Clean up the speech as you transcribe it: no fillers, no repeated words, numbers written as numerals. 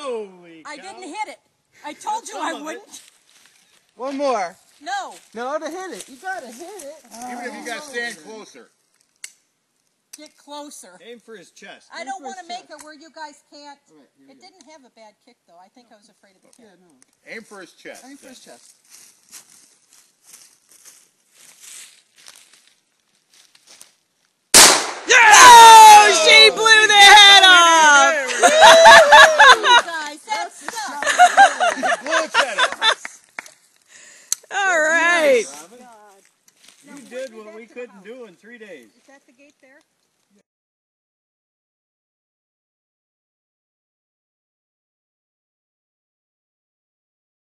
Holy cow. I didn't hit it. I told you I wouldn't. One more. No. No, to hit it. You gotta hit it. Even if you gotta stand closer. Get closer. Aim for his chest. I don't want to make it where you guys can't. Right, It didn't have a bad kick, though. I think I was afraid of the kick. Yeah, no. Aim for his chest. Aim for his chest. Oh, she blew the head off! You guys, that's stuff. Bullets at it. All right. You did what we couldn't do in 3 days. Is that the gate there?